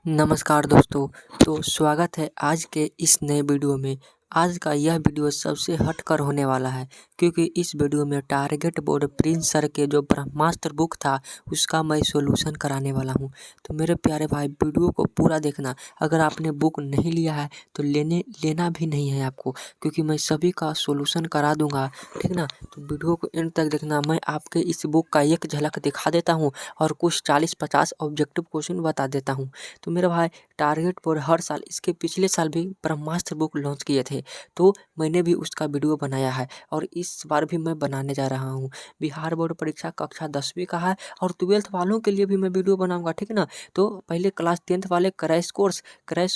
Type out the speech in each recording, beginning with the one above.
नमस्कार दोस्तों। तो स्वागत है आज के इस नए वीडियो में। आज का यह वीडियो सबसे हटकर होने वाला है क्योंकि इस वीडियो में टारगेट बोर्ड प्रिंस सर के जो ब्रह्मास्त्र बुक था उसका मैं सॉल्यूशन कराने वाला हूं। तो मेरे प्यारे भाई वीडियो को पूरा देखना। अगर आपने बुक नहीं लिया है तो लेना भी नहीं है आपको, क्योंकि मैं सभी का सॉल्यूशन करा दूंगा, ठीक ना। तो वीडियो को एंड तक देखना। मैं आपके इस बुक का एक झलक दिखा देता हूँ और कुछ 40-50 ऑब्जेक्टिव क्वेश्चन बता देता हूँ। तो मेरे भाई टारगेट बोर्ड हर साल, इसके पिछले साल भी ब्रह्मास्त्र बुक लॉन्च किए थे, तो मैंने भी उसका वीडियो बनाया है और इस बार भी मैं बनाने जा रहा हूँ। बिहार बोर्ड परीक्षा कक्षा 10वीं का है और 12th वालों के लिए भी मैं वीडियो बनाऊंगा, ठीक ना। तो पहले क्लास 10th वाले क्रैश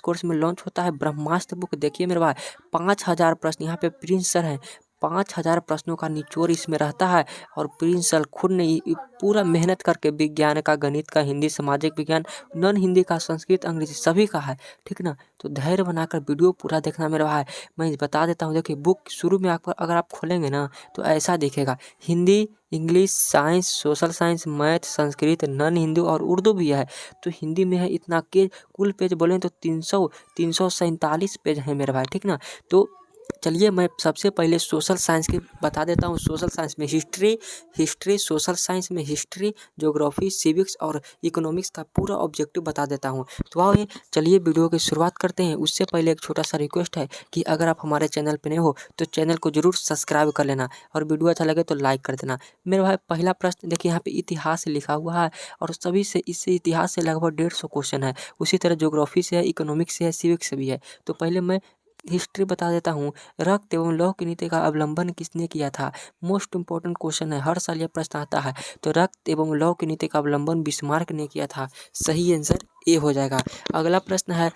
कोर्स में लॉन्च होता है ब्रह्मास्त्र बुक। देखिए मेरे भाई 5000 प्रश्न यहाँ पे प्रिंस सर है, 5000 प्रश्नों का निचोड़ इसमें रहता है। और प्रिंस सर खुद ने पूरा मेहनत करके विज्ञान का, गणित का, हिंदी, सामाजिक विज्ञान, नॉन हिंदी का, संस्कृत, अंग्रेजी सभी का है, ठीक ना। तो धैर्य बनाकर वीडियो पूरा देखना मेरे भाई। मैं बता देता हूँ, देखिए बुक शुरू में आपको अगर आप खोलेंगे ना तो ऐसा दिखेगा। Hindi, English, science, social science, math, Sanskrit, non Hindi और उर्दू भी है। तो हिंदी में है इतना के कुल पेज बोलें तो 347 पेज है मेरे भाई, ठीक ना। तो चलिए मैं सबसे पहले सोशल साइंस की बता देता हूँ। सोशल साइंस में हिस्ट्री, सोशल साइंस में हिस्ट्री, ज्योग्राफी, सिविक्स और इकोनॉमिक्स का पूरा ऑब्जेक्टिव बता देता हूँ। तो आओ चलिए वीडियो की शुरुआत करते हैं। उससे पहले एक छोटा सा रिक्वेस्ट है कि अगर आप हमारे चैनल पर नए हो तो चैनल को जरूर सब्सक्राइब कर लेना और वीडियो अच्छा लगे तो लाइक कर देना। मेरे भाई पहला प्रश्न देखिए, यहाँ पे इतिहास लिखा हुआ है और सभी से इससे इतिहास से लगभग 150 क्वेश्चन है। उसी तरह ज्योग्राफी से है, इकोनॉमिक्स से है, सिविक्स से भी है। तो पहले मैं हिस्ट्री बता देता हूँ। रक्त एवं लौह की नीति का अवलंबन किसने किया था? मोस्ट इंपॉर्टेंट क्वेश्चन है, हर साल यह प्रश्न आता है। तो रक्त एवं लौह की नीति का अवलंबन बिस्मार्क ने किया था। सही आंसर ए हो जाएगा। अगला प्रश्न है,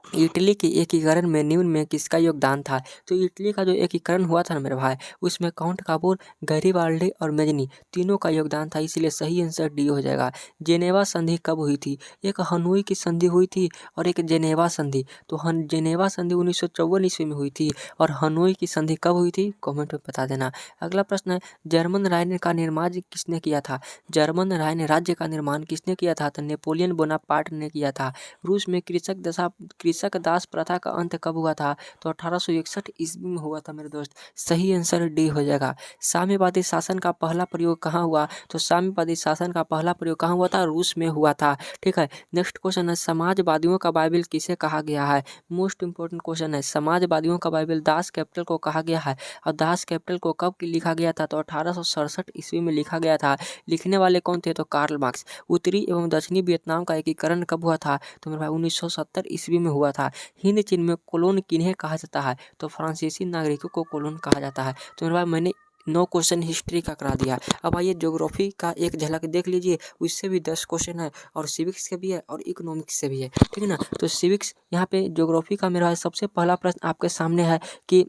इटली के एकीकरण में निम्न में किसका योगदान था? तो इटली का जो एकीकरण हुआ था ना मेरे भाई, उसमें काउंट कापूर, गैरीबाल्डी और मेजनी तीनों का योगदान था, इसलिए सही आंसर डी हो जाएगा। जेनेवा संधि कब हुई थी? एक हनोई की संधि हुई थी और एक जेनेवा संधि। तो जेनेवा संधि 1954 ईस्वी में हुई थी और हनोई की संधि कब हुई थी? कमेंट में बता देना। अगला प्रश्न है, जर्मन राज्य का निर्माण किसने किया था? जर्मन राज्य का निर्माण किसने किया था? तो नेपोलियन बोनापार्ट ने किया था। रूस में कृषक दास प्रथा का अंत कब हुआ था? तो 1861 ईस्वी में हुआ था मेरे दोस्त। सही आंसर डी हो जाएगा। साम्यवादी शासन का पहला प्रयोग कहाँ हुआ? तो साम्यवादी शासन का पहला प्रयोग कहाँ हुआ था? रूस में हुआ था, ठीक है। नेक्स्ट क्वेश्चन है, समाजवादियों का बाइबिल किसे कहा गया है? मोस्ट इंपोर्टेंट क्वेश्चन है, समाजवादियों का बाइबिल दास कैपिटल को कहा गया है। और दास कैपिटल को कब लिखा गया था? तो 1867 ईस्वी में लिखा गया था। लिखने वाले कौन थे? तो कार्ल मार्क्स। उत्तरी एवं दक्षिणी वियतनाम का एकीकरण कब हुआ था? तो मेरे भाई 1970 ईस्वी में हुआ था। हिंद चीन में कोलोन किन्हें कहा जाता है? तो फ्रांसीसी नागरिकों को कोलोन कहा जाता है। तो मेरे भाई मैंने 9 क्वेश्चन हिस्ट्री का करा दिया। अब आइए ज्योग्राफी का एक झलक देख लीजिए, उससे भी 10 क्वेश्चन है और सिविक्स के भी है और इकोनॉमिक्स से भी है, ठीक है ना। तो सिविक्स यहाँ पे ज्योग्राफी का मेरा सबसे पहला प्रश्न आपके सामने है कि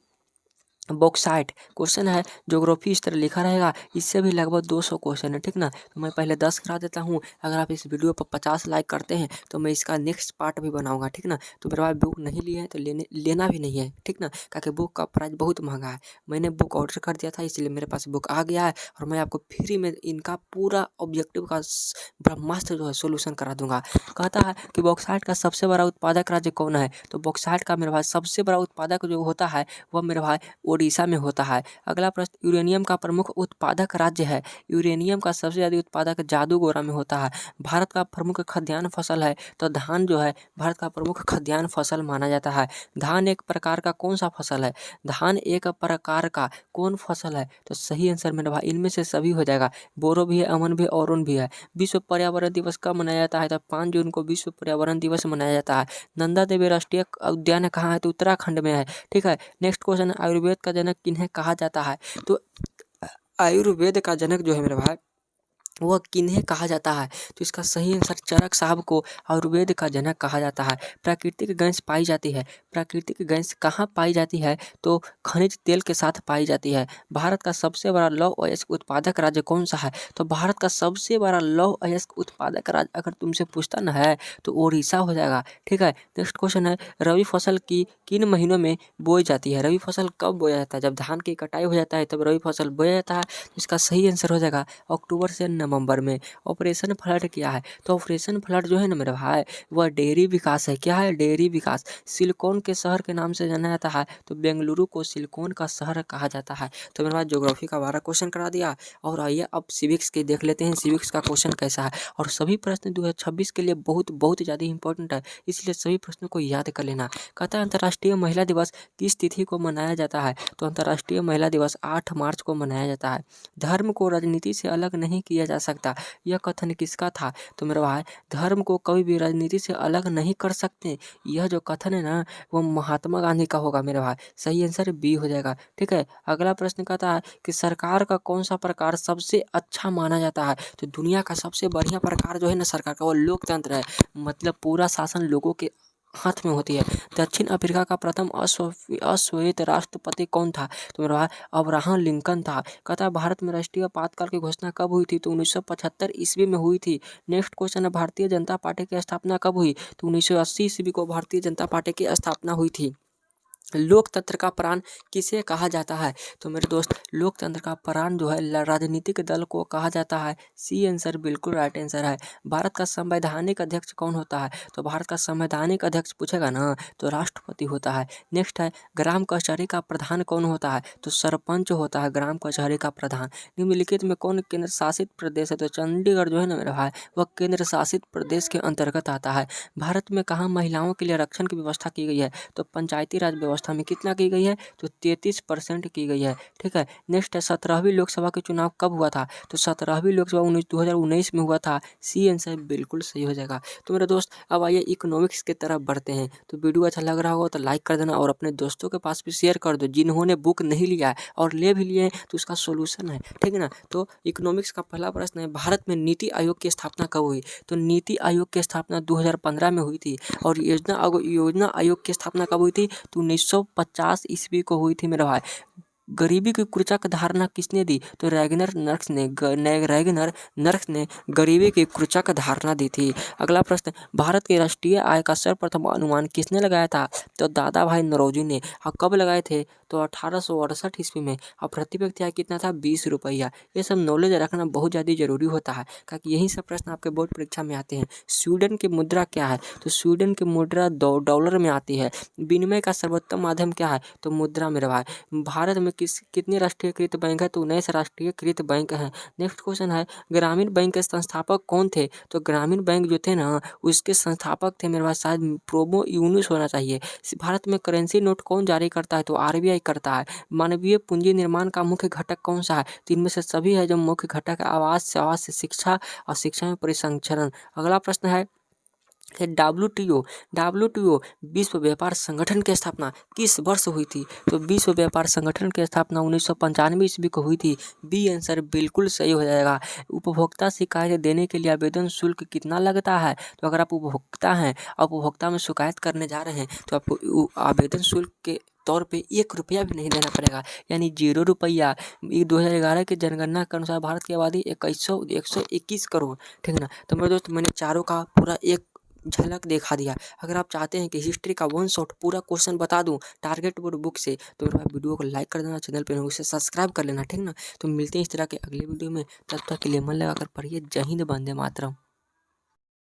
बॉक्साइट क्वेश्चन है। ज्योग्राफी इस तरह लिखा रहेगा, इससे भी लगभग 200 क्वेश्चन है, ठीक ना। तो मैं पहले 10 करा देता हूँ। अगर आप इस वीडियो पर 50 लाइक करते हैं तो मैं इसका नेक्स्ट पार्ट भी बनाऊंगा, ठीक ना। तो मेरे पास बुक नहीं लिया है तो लेना भी नहीं है, ठीक ना, क्योंकि बुक का प्राइस बहुत महंगा है। मैंने बुक ऑर्डर कर दिया था इसलिए मेरे पास बुक आ गया है और मैं आपको फ्री में इनका पूरा ऑब्जेक्टिव का ब्रह्मास्त्र जो है सोल्यूशन करा दूंगा। कहता है कि बॉक्साइट का सबसे बड़ा उत्पादक राज्य कौन है? तो बॉक्साइट का मेरे पास सबसे बड़ा उत्पादक जो होता है वह मेरे भाई ओडिशा में होता है। अगला प्रश्न, यूरेनियम का प्रमुख उत्पादक राज्य है? यूरेनियम का सबसे ज्यादा उत्पादक जादूगोरा में होता है। भारत का प्रमुख खाद्यान्न फसल है? तो धान जो है भारत का प्रमुख खाद्यान्न फसल माना जाता है। धान एक प्रकार का कौन सा फसल है? धान एक प्रकार का कौन फसल है? तो सही आंसर मेरे भाई इनमें से सभी हो जाएगा। बोरो भी है, अमन भी, औरन भी है। विश्व पर्यावरण दिवस कब मनाया जाता है? तो 5 जून को विश्व पर्यावरण दिवस मनाया जाता है। नंदा देवी राष्ट्रीय उद्यान कहाँ है? तो उत्तराखंड में है, ठीक है। नेक्स्ट क्वेश्चन, आयुर्वेद का जनक किन्हें कहा जाता है? तो आयुर्वेद का जनक जो है मेरे भाई वह किन्हें कहा जाता है? तो इसका सही आंसर चरक साहब को आयुर्वेद का जनक कहा जाता है। प्राकृतिक गैस पाई जाती है, प्राकृतिक गैस कहाँ पाई जाती है? तो खनिज तेल के साथ पाई जाती है। भारत का सबसे बड़ा लौह अयस्क उत्पादक राज्य कौन सा है? तो भारत का सबसे बड़ा लौह अयस्क उत्पादक राज्य अगर तुमसे पूछता न है तो ओडिशा हो जाएगा, ठीक है। नेक्स्ट क्वेश्चन है, रबी फसल की किन महीनों में बोई जाती है? रबी फसल कब बोया जाता है? जब धान की कटाई हो जाता है तब रबी फसल बोया जाता है। तो इसका सही आंसर हो जाएगा अक्टूबर से नवंबर में ऑपरेशन फ्लड क्या है? तो ऑपरेशन फ्लड जो है ना मेरे भाई, वह डेयरी विकास है। क्या है? डेयरी विकास। सिलिकॉन के शहर के नाम से जाना जाता है, तो बेंगलुरु को सिलिकॉन का शहर कहा जाता है। तो मेरे पास ज्योग्राफी का 12 क्वेश्चन करा दिया। और आइए अब सिविक्स के देख लेते हैं, सिविक्स का क्वेश्चन कैसा है। और सभी प्रश्न 2026 के लिए बहुत बहुत ज़्यादा इंपॉर्टेंट है, इसलिए सभी प्रश्नों को याद कर लेना। कहता है अंतर्राष्ट्रीय महिला दिवस किस तिथि को मनाया जाता है? तो अंतर्राष्ट्रीय महिला दिवस 8 मार्च को मनाया जाता है। धर्म को राजनीति से अलग नहीं किया जा सकता, यह कथन किसका था? तो मेरे भाई, धर्म को कभी भी राजनीति से अलग नहीं कर सकते, यह जो कथन है ना, वो महात्मा गांधी का होगा मेरे भाई। सही आंसर बी हो जाएगा। ठीक है, अगला प्रश्न कहता है कि सरकार का कौन सा प्रकार सबसे अच्छा माना जाता है? तो दुनिया का सबसे बढ़िया प्रकार जो है ना सरकार का, वो लोकतंत्र है। मतलब पूरा शासन लोगों के हाथ में होती है। दक्षिण अफ्रीका का प्रथम अश्वेत राष्ट्रपति कौन था? तो मेरा भाई अब्राहम लिंकन था। कहता है भारत में राष्ट्रीय आपातकाल की घोषणा कब हुई थी? तो 1975 ईस्वी में हुई थी। नेक्स्ट क्वेश्चन है, भारतीय जनता पार्टी की स्थापना कब हुई? तो 1980 ईस्वी को भारतीय जनता पार्टी की स्थापना हुई थी। लोकतंत्र का प्राण किसे कहा जाता है? तो मेरे दोस्त, लोकतंत्र का प्राण जो है राजनीतिक दल को कहा जाता है। सी आंसर बिल्कुल राइट आंसर है। भारत का संवैधानिक अध्यक्ष कौन होता है? तो भारत का संवैधानिक अध्यक्ष पूछेगा ना, तो राष्ट्रपति होता है। नेक्स्ट है, ग्राम कचहरी का प्रधान कौन होता है? तो सरपंच होता है ग्राम कचहरी का प्रधान। निम्नलिखित में कौन केंद्र शासित प्रदेश है? तो चंडीगढ़ जो है ना मेरा भाई, वह केंद्र शासित प्रदेश के अंतर्गत आता है। भारत में कहाँ महिलाओं के लिए आरक्षण की व्यवस्था की गई है? तो पंचायती राज व्यवस्था में कितना की गई है? तो 33% की गई है। ठीक है, नेक्स्ट है, 17वीं लोकसभा के चुनाव कब हुआ था? तो 17वीं लोकसभा 2019 में हुआ था। सी आंसर बिल्कुल सही हो जाएगा। तो मेरे दोस्त, अब आइए इकोनॉमिक्स की तरफ बढ़ते हैं। तो वीडियो अच्छा लग रहा होगा तो लाइक कर देना और अपने दोस्तों के पास भी शेयर कर दो। जिन्होंने बुक नहीं लिया है और ले भी लिए हैं तो उसका सोल्यूशन है, ठीक है ना। तो इकोनॉमिक्स का पहला प्रश्न है, भारत में नीति आयोग की स्थापना कब हुई? तो नीति आयोग की स्थापना 2015 में हुई थी। और योजना आयोग की स्थापना कब हुई थी? तो 1950 ईस्वी को हुई थी मेरा भाई। गरीबी की कुचक धारणा किसने दी? तो रैगनर नर्क्स ने गरीबी की कुचक धारणा दी थी। अगला प्रश्न, भारत के राष्ट्रीय आय का सर्वप्रथम अनुमान किसने लगाया था? तो दादा भाई नौरोजी ने। और कब लगाए थे? तो 1868 ईस्वी में। और प्रति व्यक्ति आय कितना था? 20 रुपया। ये सब नॉलेज रखना बहुत ज़्यादा जरूरी होता है, क्योंकि यही सब प्रश्न आपके बोर्ड परीक्षा में आते हैं। स्वीडन की मुद्रा क्या है? तो स्वीडन की मुद्रा डॉलर में आती है। विनिमय का सर्वोत्तम माध्यम क्या है? तो मुद्रा मेरे भाई। भारत में कितने राष्ट्रीयकृत बैंक है? तो 19 राष्ट्रीयकृत बैंक हैं। नेक्स्ट क्वेश्चन है, ग्रामीण बैंक के संस्थापक कौन थे? तो ग्रामीण बैंक जो थे ना, उसके संस्थापक थे मेरे पास शायद प्रोमो यूनुस होना चाहिए। भारत में करेंसी नोट कौन जारी करता है? तो आरबीआई करता है। मानवीय पूंजी निर्माण का मुख्य घटक कौन सा है? तो इनमें से सभी है जो मुख्य घटक है, आवास से शिक्षा और शिक्षा में परिसंचरण। अगला प्रश्न है, डब्ल्यूटीओ विश्व व्यापार संगठन की स्थापना किस वर्ष हुई थी? तो विश्व व्यापार संगठन की स्थापना 1995 ईस्वी को हुई थी। बी आंसर बिल्कुल सही हो जाएगा। उपभोक्ता शिकायत देने के लिए आवेदन शुल्क कितना लगता है? तो अगर आप उपभोक्ता हैं, उपभोक्ता में शिकायत करने जा रहे हैं, तो आपको आवेदन शुल्क के तौर पे 1 रुपया भी नहीं देना पड़ेगा, यानी 0 रुपया। 2011 की जनगणना के अनुसार भारत की आबादी 121 करोड़, ठीक है ना। तो मेरे दोस्त, मैंने चारों का पूरा एक झलक दिखा दिया। अगर आप चाहते हैं कि हिस्ट्री का वन शॉट पूरा क्वेश्चन बता दूं टारगेट बोर्ड बुक से, तो मेरे भाई वीडियो को लाइक कर देना, चैनल पे उसे सब्सक्राइब कर लेना, ठीक ना। तो मिलते हैं इस तरह के अगले वीडियो में, तब तक के लिए मन लगा कर पढ़िए। जय हिंद, वंदे मातरम।